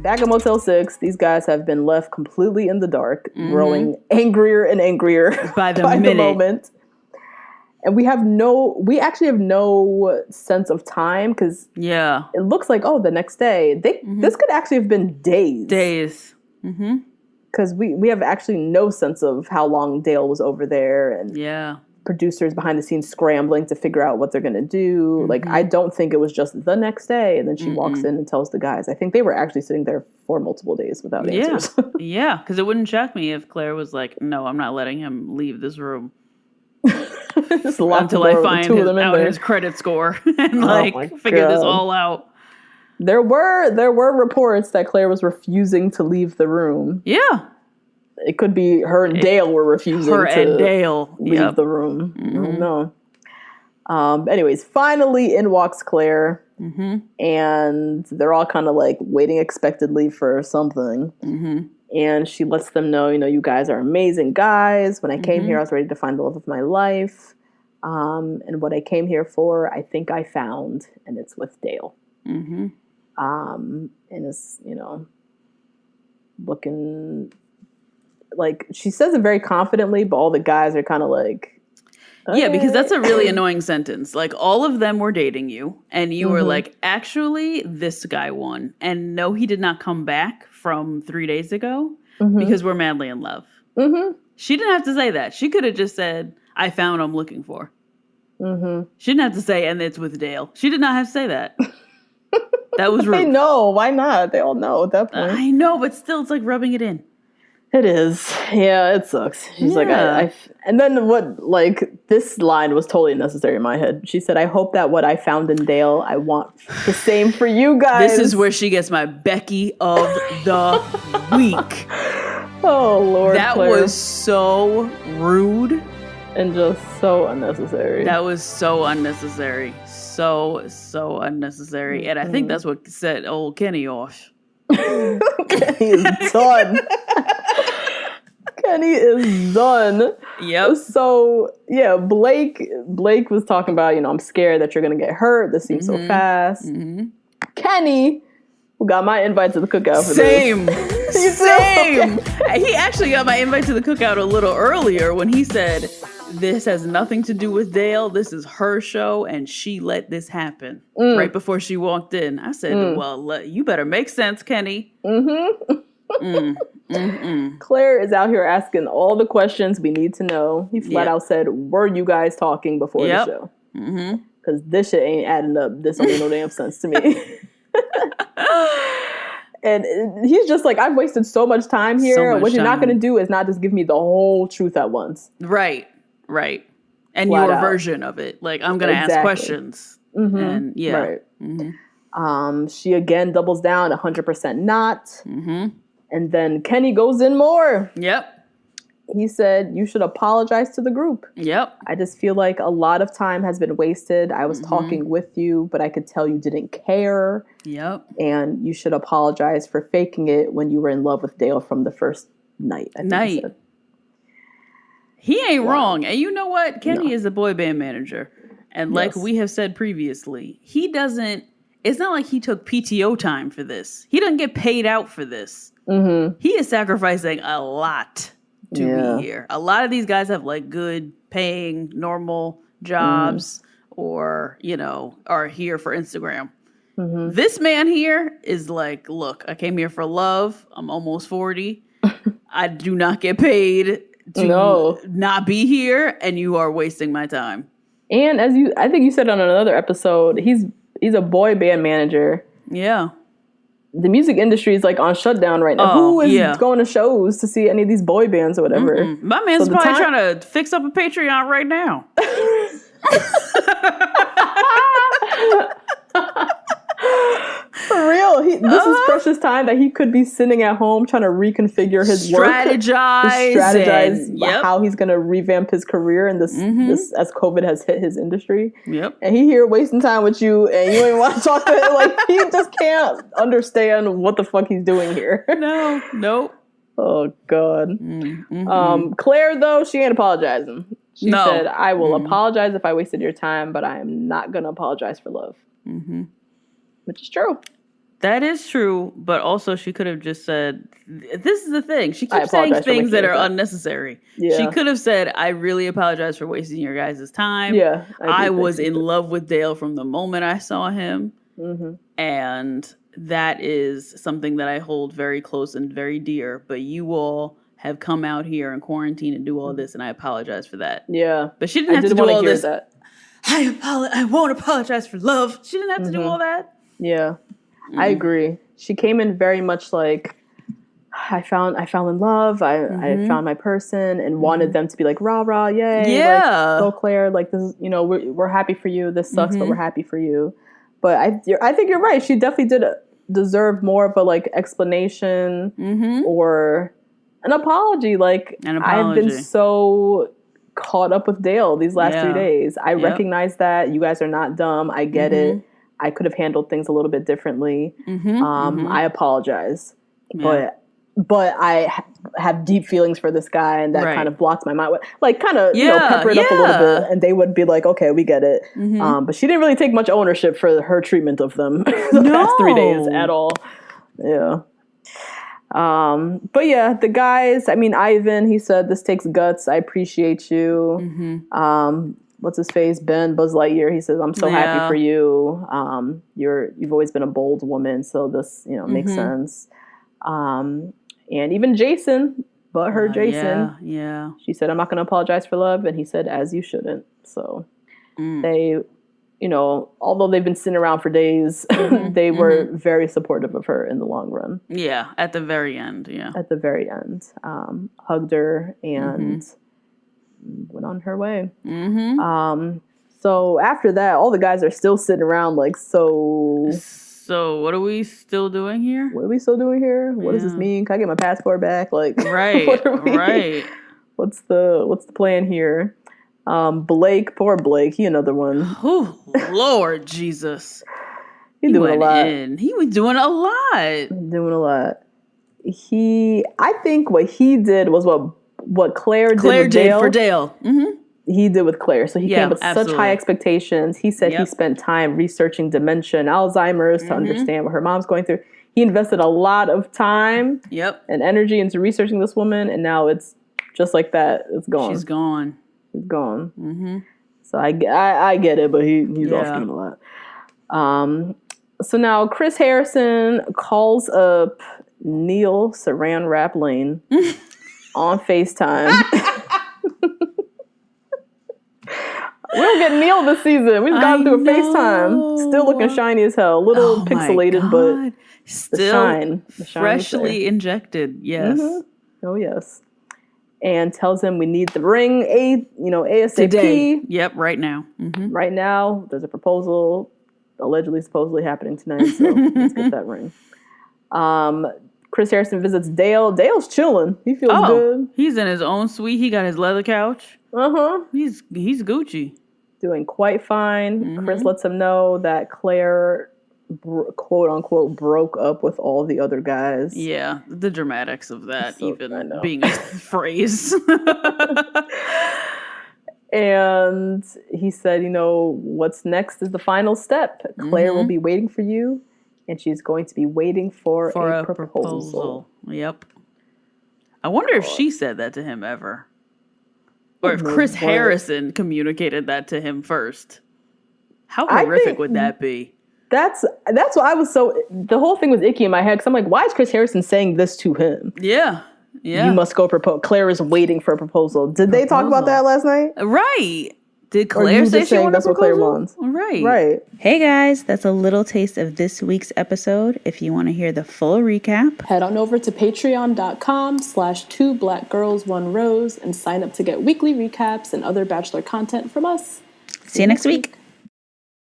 back at Motel 6, these guys have been left completely in the dark, growing angrier and angrier by the moment. And we actually have no sense of time because it looks like, the next day. This could actually have been days. Days. Because we have actually no sense of how long Dale was over there, and producers behind the scenes scrambling to figure out what they're going to do. Like, I don't think it was just the next day, and then she walks in and tells the guys. I think they were actually sitting there for multiple days without answers. Yeah, because it wouldn't shock me if Claire was like, no, I'm not letting him leave this room. Until I find his credit score and figure this all out. There were reports that Claire was refusing to leave the room. Yeah. It could be her and Dale were refusing to leave the room. I don't know. Anyways, finally in walks Claire. And they're all kind of like waiting expectantly for something. And she lets them know, you guys are amazing guys. When I came here, I was ready to find the love of my life. And what I came here for, I think I found, and it's with Dale. And it's, looking like, she says it very confidently, but all the guys are kind of like, okay. Yeah, because that's a really annoying sentence. Like, all of them were dating you, and you were like, actually, this guy won. And no, he did not come back from 3 days ago because we're madly in love. She didn't have to say that. She could have just said, I found what I'm looking for. She didn't have to say, and it's with Dale. She did not have to say that. That was rude. They know. Why not? They all know at that point. I know, but still, it's like rubbing it in. It is. Yeah, it sucks. She's like, and then this line was totally unnecessary in my head. She said, I hope that what I found in Dale, I want the same for you guys. This is where she gets my Becky of the week. Oh, Lord. That Claire. was so rude. And just so unnecessary. That was so unnecessary. So unnecessary. And I think that's what set old Kenny off. Kenny is done. Kenny is done. Yep. So, yeah, Blake was talking about, I'm scared that you're going to get hurt. This seems so fast. Kenny, who got my invite to the cookout for Same. this. Same. He actually got my invite to the cookout a little earlier when he said, this has nothing to do with Dale. This is her show, and she let this happen right before she walked in. I said, well, you better make sense, Kenny. Claire is out here asking all the questions we need to know. He flat out said, were you guys talking before the show? Because this shit ain't adding up. This don't make no damn sense to me. And he's just like, I've wasted so much time here. What you're not going to do is not just give me the whole truth at once. Right. And flat your out. Version of it. Like, I'm going to ask questions. And Right. She again doubles down, 100% not. And then Kenny goes in more. Yep. He said, you should apologize to the group. Yep. I just feel like a lot of time has been wasted. I was talking with you, but I could tell you didn't care. Yep. And you should apologize for faking it when you were in love with Dale from the first night. I think he said. He ain't wrong. And you know what? Kenny is a boy band manager. And like we have said previously, it's not like he took PTO time for this. He doesn't get paid out for this. He is sacrificing a lot to be here. A lot of these guys have like good paying normal jobs or, are here for Instagram. This man here is like, look, I came here for love. I'm almost 40. I do not get paid to not be here, and you are wasting my time. And I think you said on another episode, he's a boy band manager. Yeah. The music industry is like on shutdown right now. Who is going to shows to see any of these boy bands or whatever? My man's probably trying to fix up a Patreon right now. For real, this is precious time that he could be sitting at home trying to reconfigure his strategize how he's going to revamp his career in this as COVID has hit his industry. Yep. And he here wasting time with you, and you don't even want to talk to him. Like, he just can't understand what the fuck he's doing here. No, nope. Oh God. Claire though, she ain't apologizing. She said, "I will apologize if I wasted your time, but I am not going to apologize for love." Which is true. That is true, but also she could have just said, this is the thing. She keeps saying things that are unnecessary. Yeah. She could have said, I really apologize for wasting your guys' time. Yeah. I was in love with Dale from the moment I saw him. Mm-hmm. And that is something that I hold very close and very dear. But you all have come out here in quarantine and do all this, and I apologize for that. Yeah. But she didn't have to do all this. I won't apologize for love. She didn't have to do all that. Yeah. I agree. She came in very much like, I fell in love. I found my person, and wanted them to be like, rah, rah, yay. Yeah. Like, go Claire. Like, this is, we're happy for you. This sucks, but we're happy for you. But I think you're right. She definitely did deserve more of a like explanation or an apology. Like, I've been so caught up with Dale these last 3 days. I recognize that. You guys are not dumb. I get it. I could have handled things a little bit differently. I apologize. Yeah. But I have deep feelings for this guy, and that kind of blocks my mind. Like, kind of, pepper it up a little bit, and they would be like, okay, we get it. But she didn't really take much ownership for her treatment of them the past 3 days at all. Yeah. But yeah, the guys, I mean, Ivan, he said, this takes guts. I appreciate you. What's his face? Ben, Buzz Lightyear. He says, I'm so happy for you. You've always been a bold woman. So this, makes sense. And even Jason, Jason. Yeah. She said, I'm not going to apologize for love. And he said, as you shouldn't. So they, although they've been sitting around for days, they were very supportive of her in the long run. Yeah. At the very end. Yeah. At the very end. Hugged her and went on her way. So after that, all the guys are still sitting around like, So what are we still doing here? What are we still doing here? What does this mean? Can I get my passport back? Like, right. What's the plan here? Blake, poor Blake, he another one. Oh, Lord Jesus. He doing a lot. He was doing a lot. Doing a lot. I think what he did was what Claire did with Dale. For Dale. He did with Claire. So he came with such high expectations. He said he spent time researching dementia and Alzheimer's to understand what her mom's going through. He invested a lot of time and energy into researching this woman, and now it's just like that. It's gone. She's gone. She's gone. So I get it, but he's off doing a lot. So now Chris Harrison calls up Neil Saran Wrap Lane on FaceTime. We don't get Neil this season. We just got him through a FaceTime. Still looking shiny as hell. A little pixelated, but still the freshly injected. Yes. Oh, yes. And tells him we need the ring, ASAP. Today. Yep, right now. Right now. There's a proposal supposedly happening tonight, so let's get that ring. Chris Harrison visits Dale. Dale's chilling. He feels good. He's in his own suite. He got his leather couch. He's Gucci. Doing quite fine. Chris lets him know that Claire, quote unquote, broke up with all the other guys. Yeah, the dramatics of that even being a phrase. And he said, what's next is the final step. Claire will be waiting for you, and she's going to be waiting for a proposal. Yep. I wonder if she said that to him ever. Or if Chris Harrison communicated that to him first. How horrific would that be? That's what I was the whole thing was icky in my head, because I'm like, why is Chris Harrison saying this to him? Yeah. You must go propose. Claire is waiting for a proposal. Did they talk about that last night? Right. Did Claire say she wanted a proposal? That's what Claire wants. Right. Hey guys, that's a little taste of this week's episode. If you want to hear the full recap, head on over to patreon.com/2blackgirls1rose and sign up to get weekly recaps and other Bachelor content from us. See you next week.